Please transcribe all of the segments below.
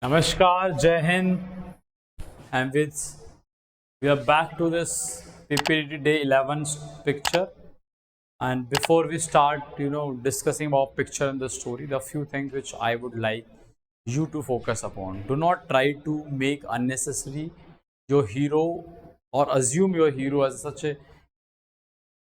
Namaskar, Jai Hind, and we are back to this PPT Day 11 picture. And before we start, discussing about picture and the story, the few things which I would like you to focus upon. Do not try to make unnecessary your hero or assume your hero as such a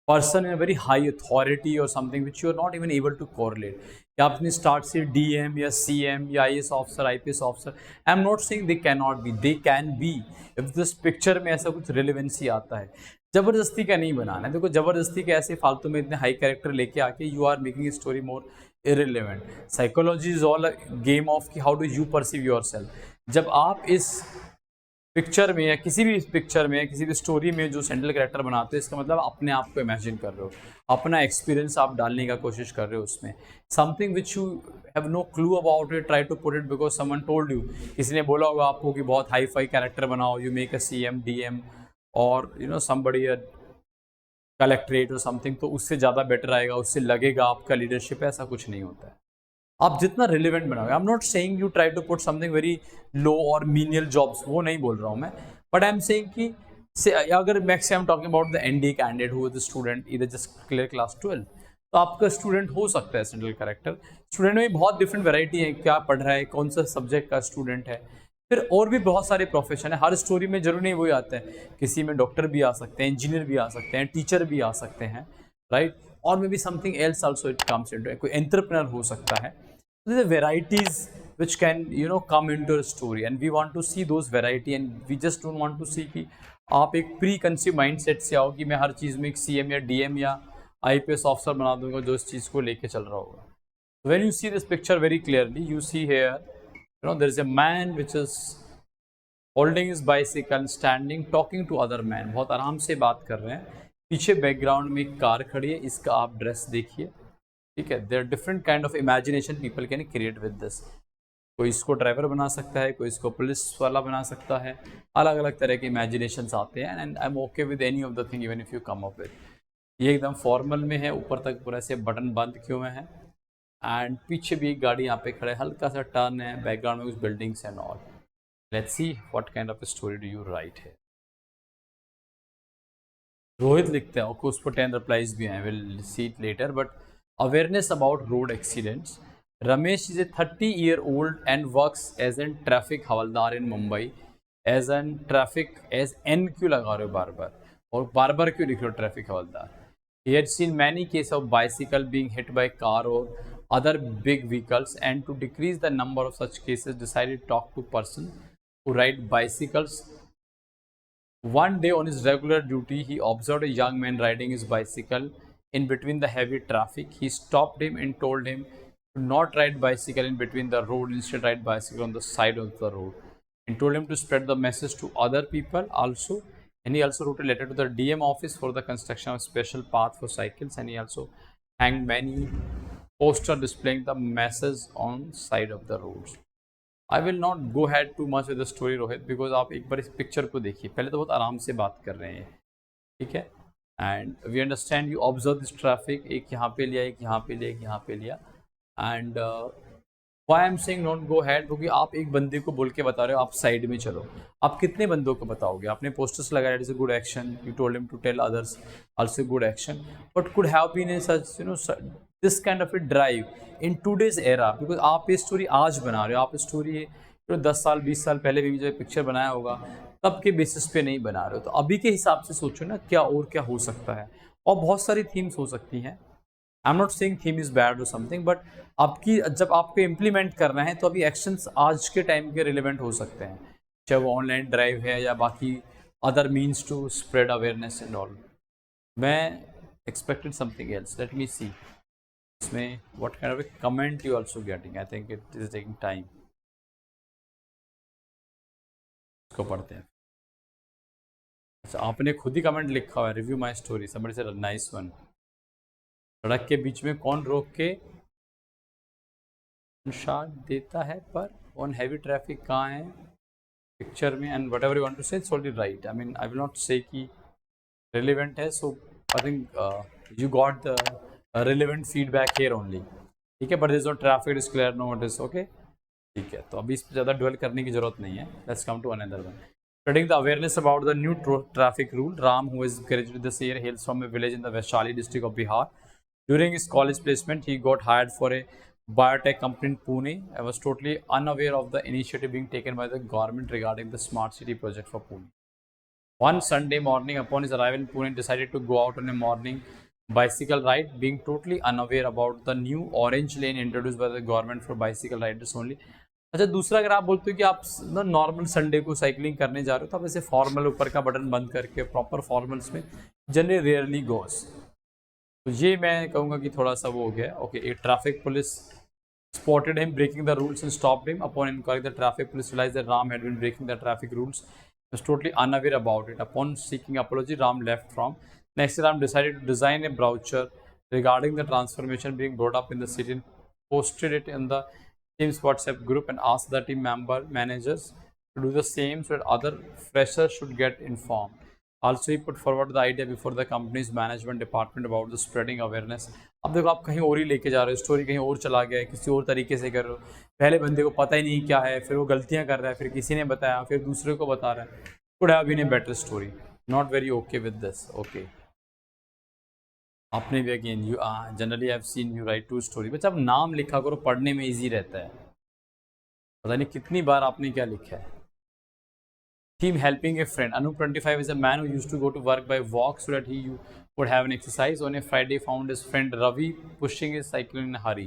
person in a very high authority or something which you are not even able to correlate. या आपने start से DM या CM या IAS officer IPS officer, I am not saying they can not be, they can be if this picture में ऐसा कुछ relevancy आता है। जबरदस्ती का नहीं बनाना है। देखो, जबरदस्ती के ऐसे फालतू में इतने हाई कैरेक्टर लेके आके you are making story more irrelevant. Psychology is all game of कि how do you perceive yourself. जब आप इस पिक्चर में या किसी भी पिक्चर में या किसी भी स्टोरी में जो सेंट्रल कैरेक्टर बनाते हो, इसका मतलब अपने आप को इमेजिन कर रहे हो, अपना एक्सपीरियंस आप डालने का कोशिश कर रहे हो उसमें। Something which you have no clue about it, try to put it because someone told you. किसी ने बोला होगा आपको कि बहुत हाई फाई कैरेक्टर बनाओ, you make a CM DM और समबडी कलेक्ट्रेट और समथिंग, तो उससे ज़्यादा बेटर आएगा, उससे लगेगा आपका लीडरशिप है। ऐसा कुछ नहीं होता है। आप जितना रिलेवेंट बनाओगे, I am not saying you try to put something very low और मीनियल जॉब्स, वो नहीं बोल रहा हूँ मैं, बट आई एम सेइंग कि से अगर max I am talking about the NDA candidate who is the student इधर जस्ट क्लियर क्लास 12, तो आपका स्टूडेंट हो सकता है सेंट्रल कैरेक्टर। स्टूडेंट में बहुत डिफरेंट वैरायटी है, क्या पढ़ रहा है, कौन सा सब्जेक्ट का स्टूडेंट है। फिर और भी बहुत सारे प्रोफेशन है, हर स्टोरी में जरूरी नहीं वही आते हैं। किसी में डॉक्टर भी आ सकते हैं, इंजीनियर भी आ सकते हैं, टीचर भी आ सकते हैं, राइट। और may be something else also it comes into, कोई एंटरप्रेन्योर हो सकता है। The varieties which can come into a story and we want to see those variety and we just don't want to see कि आप एक pre conceive mind set से आओ कि मैं हर चीज़ में एक सीएम या डीएम या आईपीएस ऑफिसर बना दूंगा जो इस चीज़ को लेके चल रहा होगा। When you see this picture very clearly, you see here, there is a man which is holding his bicycle, standing, talking to other man, बहुत आराम से बात कर रहे हैं। पीछे बैकग्राउंड में एक कार खड़ी है, इसका आप ड्रेस देखिए, ठीक है। There different kind of imagination people can create with this. कोई इसको ड्राइवर बना सकता है, कोई इसको पुलिस वाला बना सकता है, अलग अलग तरह के इमेजिनेशंस आते हैं and I am okay with any of the thing even if you come up with. ये एकदम फॉर्मल में है, ऊपर तक पूरा ऐसे बटन बंद किए हुए हैं एंड पीछे भी एक गाड़ी यहाँ पे खड़ा है, हल्का सा टर्न है, बैकग्राउंड में कुछ buildings and all. Let's see what kind of story do you right है। रोहित लिखते हैं, ओके, उस पर 10 रिप्लाईज भी हैं, will see it later, but awareness about road accidents. Ramesh is a 30-year-old and works as a traffic havaldar in Mumbai. As an traffic as N क्यों लगा रहे हो बार बार, और बार बार क्यों लिख रहे हो traffic havildar. He had seen many cases of bicycle being hit by car or other big vehicles, and to decrease the number of such cases, decided to talk to person who ride bicycles. One day on his regular duty, he observed a young man riding his bicycle in between the heavy traffic. He stopped him and told him to not ride bicycle in between the road, instead ride bicycle on the side of the road, and told him to spread the message to other people also. And he also wrote a letter to the DM office for the construction of special path for cycles, and he also hanged many posters displaying the message on side of the roads. I will not go had too much with the story Rohit, because आप एक बार इस picture को देखिए। पहले तो बहुत आराम से बात कर रहे हैं, ठीक है, and we understand you observe this traffic, एक यहाँ पे लिया, एक यहाँ पे लिया, एक यहाँ पे लिया, and why I am saying not go ahead, क्योंकि आप एक बंदे को बोल के बता रहे हो आप साइड में चलो। आप कितने बंदों को बताओगे? आपने पोस्टर्स लगाया, it is a good action, you told him to tell others also good action, but could have been in such this kind of a drive in today's era, because आप ये स्टोरी आज बना रहे हो, आप story 10 साल 20 साल पहले भी जो पिक्चर बनाया होगा तब के बेसिस पे नहीं बना रहे हो। तो अभी के हिसाब से सोचो ना क्या और क्या हो सकता है, और बहुत सारी थीम्स हो सकती हैं। आई am not saying theme is bad और समथिंग, बट आपकी जब आपको इम्प्लीमेंट करना है तो अभी एक्शंस आज के टाइम के रिलेवेंट हो सकते हैं, चाहे वो ऑनलाइन ड्राइव है या बाकी other means to spread awareness and all. मैं expected something else, let me see इसमें what kind of a comment you also getting, I think it is taking time. इसको पढ़ते हैं। अच्छा, आपने खुद ही कमेंट लिखा हुआ है, रिव्यू माय स्टोरी, समबडी से नाइस वन। सड़क के बीच में कौन रोक के शॉट देता है पर ऑन हैवी ट्रैफिक कहाँ है पिक्चर में, and whatever you want to say, it's already right. I mean I will not say कि रिलेवेंट है, so I think you got the relevant feedback here only, ठीक है, but this not traffic is clear, no it is okay. ठीक है, तो अभी इस पर ज़्यादा ड्वेल करने की जरूरत नहीं है. Let's come to another one. Spreading the awareness about the new traffic rule, Ram, who is graduated this year, hails from a village in the Vaishali district of Bihar. During his college placement, he got hired for a biotech company in Pune. I was totally unaware of the initiative being taken by the government regarding the smart city project for Pune. One Sunday morning, upon his arrival in Pune, he decided to go out on a morning bicycle ride, being totally unaware about the new orange lane introduced by the government for bicycle riders only. अच्छा, दूसरा अगर आप बोलते हो कि आप ना normal Sunday को साइकिलिंग करने जा रहे हो, तो आप ऐसे फॉर्मल ऊपर का बटन बंद करके प्रॉपर फॉर्मल्स में जनरली रेयरली गोस. तो ये मैं कहूँगा कि थोड़ा सा वो हो गया. ओके, एक traffic police spotted him breaking the rules and stopped him. Upon inquiry, the traffic police realized that Ram had been breaking the traffic rules. He was totally unaware about it. Upon seeking apology, Ram left from. Next, Ram decided to design a brochure regarding the transformation being brought up in the city and posted it in the team's WhatsApp group and asked the team managers to do the same so that other freshers should get informed. Also, he put forward the idea before the company's management department about the spreading awareness. अब देखो, आप कहीं और ही लेके जा रहे हो, story कहीं और चला गया है, किसी और तरीके से कर रहे हो. पहले बंदे को पता ही नहीं क्या है, फिर वो गलतियां कर रहा है, फिर किसी ने बताया, फिर दूसरे को बता रहा है. Could have been a better story. Not very okay with this. Okay, आपने भी again you generally have seen you write to story. बच्चा, अब नाम लिखा करो, पढ़ने में ईजी रहता है. पता नहीं कितनी बार आपने क्या लिखा है. Team helping a friend. Anup 25 is a man who used to go to work by walk so that he would have an exercise. On a Friday, found his friend Ravi pushing his cycle in a hurry.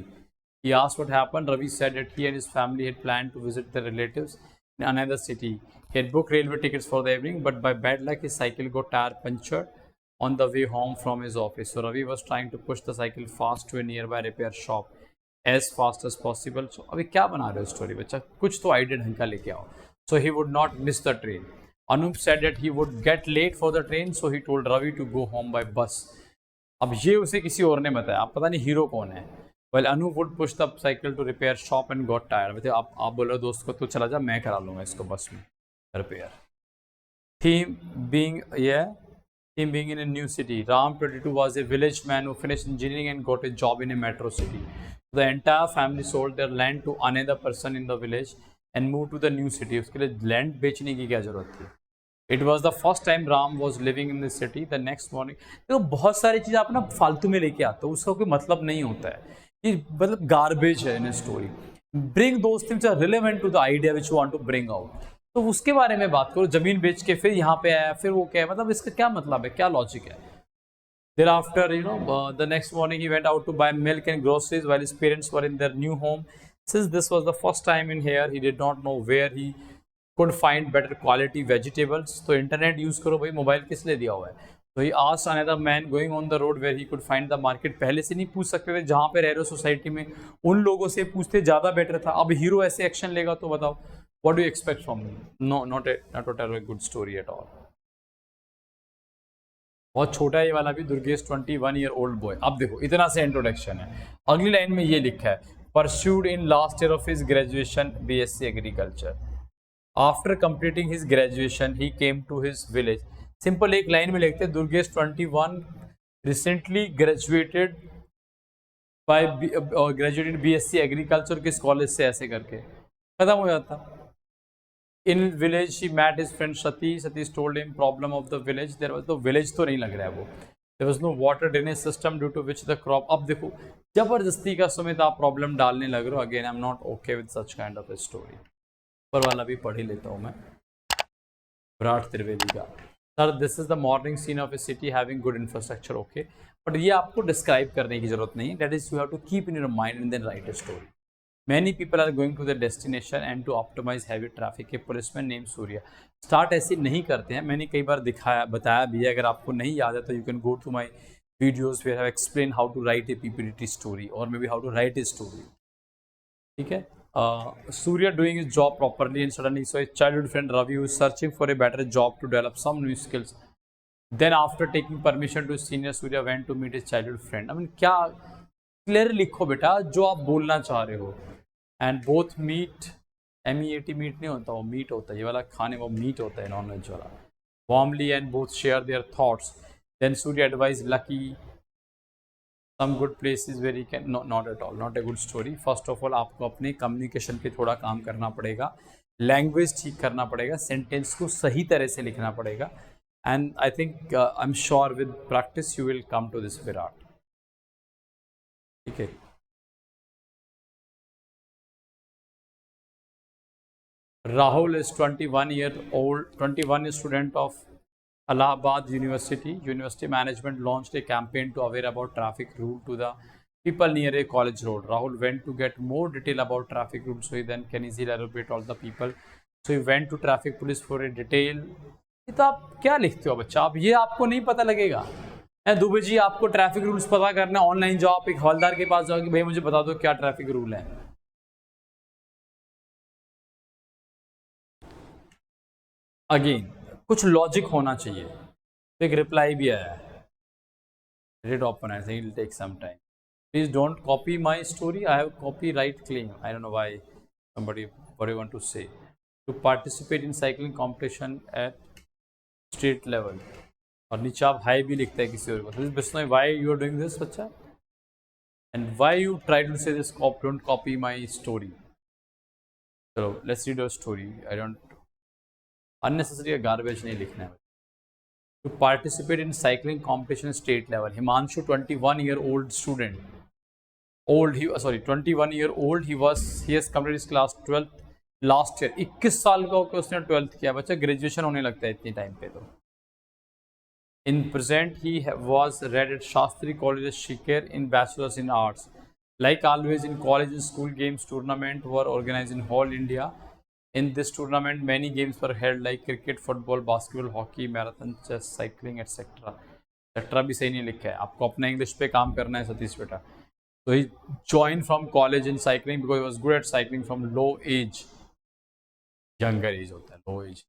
He asked what happened. Ravi said that he and his family had planned to visit their relatives in another city. He had booked railway tickets for the evening, but by bad luck, his cycle got tire punctured on the way home from his office. So Ravi was trying to push the cycle fast to a nearby repair shop as fast as possible. So अभी क्या बना रहे हो story बच्चा? कुछ तो idea ढंग का लेके आओ. So he would not miss the train. Anup said that he would get late for the train, so he told Ravi to go home by bus. अब ये उसे किसी और ने बताया. आप पता नहीं हीरो कौन है. Well, Anup would push the cycle to repair shop and got tired. मतलब आप बोलो दोस्त को, तो चला जा, मैं करा लूँगा इसको बस में repair. Theme being in a new city. Ram 22 was a village man who finished engineering and got a job in a metro city. The entire family sold their land to another person in the village and moved to the new city. उसके लिए land बेचने की क्या जरूरत थी. It was the first time Ram was living in the city. The next morning, देखो बहुत सारी चीज़ आप ना फालतू में लेके आते हो, उसका कोई मतलब नहीं होता है. ये मतलब गार्बेज है in a story. Bring those things are relevant to the idea which you want to bring out. तो उसके बारे में बात करो. जमीन बेच के फिर यहाँ पे आया, फिर वो क्या है, मतलब इसका क्या मतलब है, क्या लॉजिक है. Thereafter, the next morning he went out to buy milk and groceries while his parents were in their new home. Since this was the first time in here, he did not know where he could find better quality vegetables. तो internet use करो भाई, mobile किस लिए दिया हुआ है. तो he asked another man going on the road where he could find the market. पहले से नहीं पूछ सकते थे, जहाँ पे रह रहे हो सोसाइटी में उन लोगों से पूछते, ज़्यादा बेटर था. अब हीरो ऐसे एक्शन लेगा तो बताओ, what do you expect from me? No, not to tell a good story at all. बहुत छोटा ये वाला भी, दुर्गेश 21 ईयर ओल्ड बॉय. अब देखो, इतना से इंट्रोडक्शन है. अगली लाइन में ये लिखा है, pursued in last year of his graduation BSc agriculture. After completing his graduation, he came to his village. Simple एक लाइन में लिखते हैं, Durgesh 21 recently graduated BSc agriculture किस कॉलेज से, ऐसे करके खत्म हो जाता. In village he met his friend Satish. Satish told him problem of the village. There was, तो village तो नहीं लग रहा है वो. There was no water drainage system due to which the crop. अब देखो, जबरदस्ती का सुमित आप प्रॉब्लम डालने लग रहे हो. Again I am not okay with such kind of a story. ऊपर वाला भी पढ़ ही लेता हूँ मैं, विराट त्रिवेदी का. Sir, this is the morning scene of a city having good infrastructure. Okay, but ये आपको डिस्क्राइब करने की जरूरत नहीं. That is you have to keep in your mind and then write a story. Many people are going to their destination and to optimize heavy traffic. A policeman named Surya. Start ऐसे नहीं करते हैं. मैंने कई बार बताया भी है. अगर आपको नहीं याद है तो you can go to my videos where I explain how to write a PPT story और maybe how to write a story. ठीक है. Surya doing his job properly and suddenly saw his childhood friend Ravi who is searching for a better job to develop some new skills. Then after taking permission to his senior, Surya went to meet his childhood friend. I mean, क्या clear लिखो बेटा जो आप बोलना चाह रहे हो. And both meet, MEAT meat नहीं होता, वो मीट होता है. ये वाला खाने वो मीट होता है, नॉन वेज वाला. Warmly and both share their thoughts. Then Surya advise Lucky some good places where you can not at all, not a good story. First of all आपको अपने कम्युनिकेशन पे थोड़ा काम करना पड़ेगा, लैंग्वेज ठीक करना पड़ेगा, सेंटेंस को सही तरह से लिखना पड़ेगा, and I think I am sure with practice you will come to this Virat. ठीक है. Rahul is 21 student of Allahabad University. University management launched a campaign to aware about traffic rule to the people near a college road. Rahul went to get more detail about traffic rules so he then can easily elaborate all the people. So he went to traffic police for a detail. तो आप क्या लिखते हो बच्चा, आप ये आपको नहीं पता लगेगा. दुबे जी आपको ट्रैफिक रूल्स पता करना, ऑनलाइन जाओ, आप एक हवलदार के पास जाओ कि भाई मुझे बता दो क्या ट्रैफिक रूल है. अगेन कुछ लॉजिक होना चाहिए. तो एक रिप्लाई भी आया है, read open. I think it will take some time. Please don't copy my story. I have copyright claim. I don't know why somebody, what do you want to say? To participate in cycling competition at state level. और नीचे आप high भी लिखता है किसी और को. So this is why you are doing this बच्चा, and why you try to say this, don't copy my story. So let's read your story. I don't unnecessary garbage नहीं लिखना है. To participate in cycling competition state level, Himanshu, 21-year-old student, 21-year-old, he has completed his class 12th last year. 21 साल का होकर उसने 12th किया. बच्चा graduation होने लगता है इतनी टाइम पे. तो in present he was read at Shastri College Shikar in bachelor's in arts. Like always in college and school, games tournament were organized in whole India. In this tournament, many games were held like cricket, football, basketball, hockey, marathon, chess, cycling, etc. etc. भी सही नहीं लिखा है, आपको अपना English पे काम करना है सतीश बेटा. So he joined from college in cycling because he was good at cycling from low age. Younger age होता है, low age.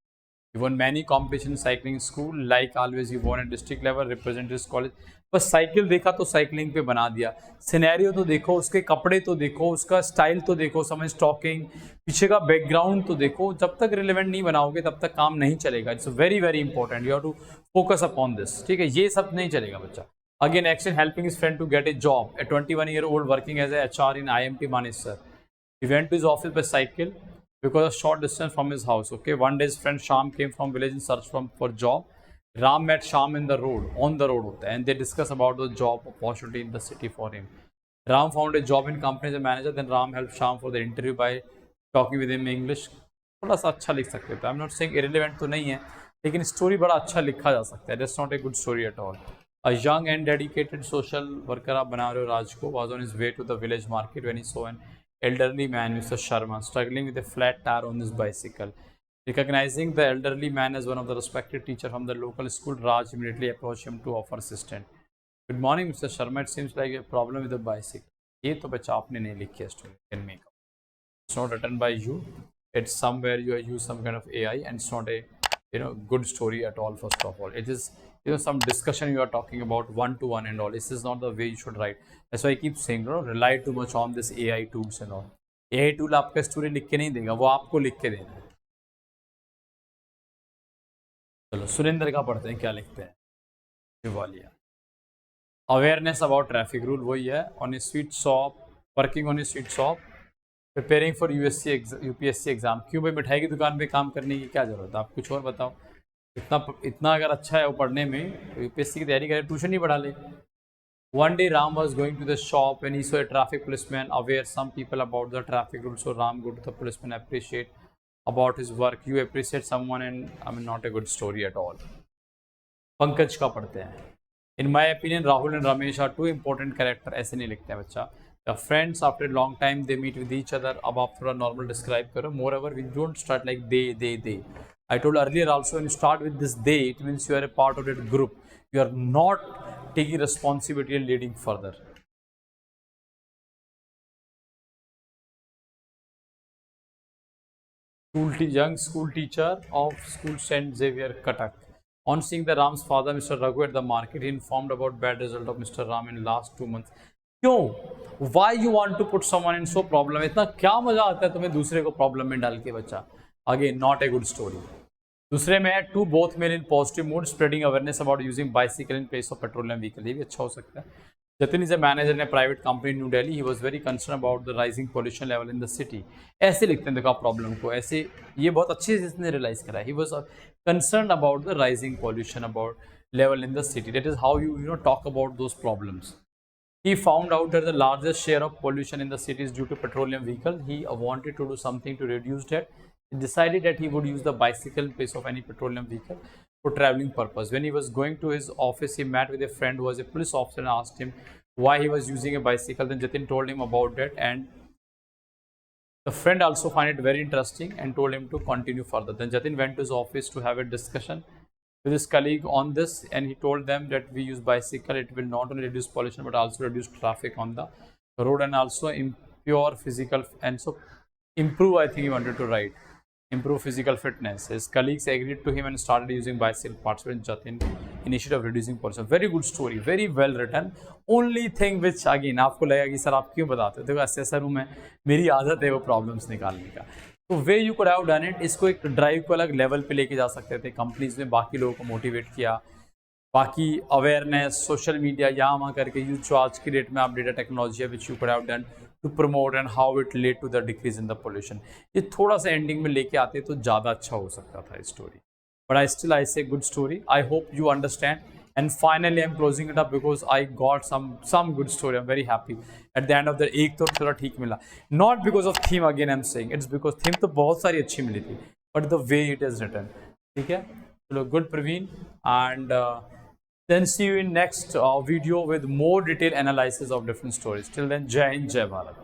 He won many competitions in cycling school. Like always, he won at district level, represented his college. बस cycle देखा तो cycling पे बना दिया. Scenario तो देखो, उसके कपड़े तो देखो, उसका स्टाइल तो देखो, समझ टॉकिंग, पीछे का बैकग्राउंड तो देखो. जब तक रिलेवेंट नहीं बनाओगे तब तक काम नहीं चलेगा. It's very very important, you have to focus upon this. ठीक है, ये सब नहीं चलेगा बच्चा. Again action helping his friend to get a job. A 21-year-old working as a HR in IMT Manesar. He went to his office by cycle because a short distance from his house. Okay, one day his friend Sham came from village in search for job. Ram met Sham on the road होता है, and they discuss about the job opportunity in the city for him. Ram found a job in company as a manager. Then Ram helped Sham for the interview by talking with him in English. थोड़ा सा अच्छा लिख सकते थे. I'm not saying irrelevant तो नहीं है, लेकिन स्टोरी बड़ा अच्छा लिखा जा सकता है. That's not a good story at all. A young and dedicated social worker आप बना रहे हो राज को was on his way to the village market when he saw an elderly man, Mr. Sharma, struggling with a flat tire on his bicycle. Recognizing the elderly man as one of the respected teacher from the local school, Raj immediately approached him to offer assistance. Good morning, Mr. Sharma. It seems like a problem with the bicycle. ये तो बच्चा आपने नहीं लिखी है story. Can make up. It's not written by you. It's somewhere you use some kind of AI, and it's not a good story at all. First of all, it is some discussion you are talking about one-to-one and all. This is not the way you should write. That's why I keep saying, rely too much on this AI tools and all. AI tool आपका story लिख के नहीं देगा, वो आपको लिख के देना है. चलो सुरेंद्र का पढ़ते हैं, क्या लिखते हैं. शिवालिया. अवेयरनेस अबाउट ट्रैफिक रूल वही है. On A sweet shop, working on A sweet shop, preparing for UPSC exam. क्यों भाई, मिठाई की दुकान पे काम करने की क्या जरूरत है, आप कुछ और बताओ. इतना अगर अच्छा है वो पढ़ने में, तो UPSC की तैयारी करे, ट्यूशन ही पढ़ा ले. One day Ram was going to the shop when he saw a traffic policeman aware some people about the traffic rules. So Ram go to the policeman, appreciate about his work. You appreciate someone, and I mean not a good story at all. Pankaj का पढ़ते हैं. In my opinion, Rahul and Ramesh are two important character. ऐसे नहीं लिखते हैं बच्चा. The friends after a long time they meet with each other. अब आप थोड़ा normal describe करो. Moreover, we don't start like they. I told earlier also, when you start with this they, it means you are a part of that group. You are not taking responsibility and leading further. Young school teacher of school St. Xavier, Cuttack. On seeing the Ram's father, Mr. Raghu, at the market, he informed about bad result of Mr. Ram in last 2 months. क्यों? Why you want to put someone in so problem? इतना क्या मजा आता है तुम्हें दूसरे को problem में डाल के बच्चा. Again, not a good story. दूसरे में है to both male in positive mood, spreading awareness about using bicycle in place of petroleum vehicle. ये भी अच्छा हो सकता है. Jatin is a manager in a private company in New Delhi. He was very concerned about the rising pollution level in the city. ऐसे लिखते हैं देखो प्रॉब्लम को, ऐसे ये बहुत अच्छे से इसने रियलाइज करा. He was concerned about the rising pollution about level in the city. That is how you talk about those problems. He found out that the largest share of pollution in the city is due to petroleum vehicles. He wanted to do something to reduce that. He decided that he would use the bicycle in place of any petroleum vehicle for traveling purpose. When he was going to his office, he met with a friend who was a police officer and asked him why he was using a bicycle. Then Jatin told him about that, and the friend also found it very interesting and told him to continue further. Then Jatin went to his office to have a discussion with his colleague on this, and he told them that we use bicycle, it will not only reduce pollution but also reduce traffic on the road and also impure physical, and so improve, I think he wanted to write, improve physical fitness. His colleagues agreed to him and started using bicycle, participated in Jatin initiative of reducing pollution. Very good story, very well written. Only thing which again आपको लगेगा कि sir आप क्यों बताते हो, देखो assessor हूँ मैं, मेरी आदत है वो प्रॉब्लम्स निकालने का. तो way you could have done it. इसको एक ड्राइव को अलग लेवल पे लेके जा सकते थे. कंपनीज में बाकी लोगों को मोटिवेट किया, बाकी अवेयरनेस, सोशल मीडिया, यहाँ वहाँ करके यूज जो आज की डेट में आप डेटा टेक्नोलॉजी है which you could have done to promote and how it led to the decrease in the pollution. ये थोड़ा सा एंडिंग में लेके आते तो ज़्यादा अच्छा हो सकता था स्टोरी. बट आई से good story. I hope you understand. And finally, I'm closing it up because I got some good story. I'm very happy. At the end of the एक तो थोड़ा ठीक मिला. Not because of theme again I'm saying. It's because theme तो बहुत सारी अच्छी मिली थी. But the way it is written. ठीक है? चलो good Praveen. And then see you in next video with more detailed analysis of different stories. Till then, Jai Hind, Jai Bharat.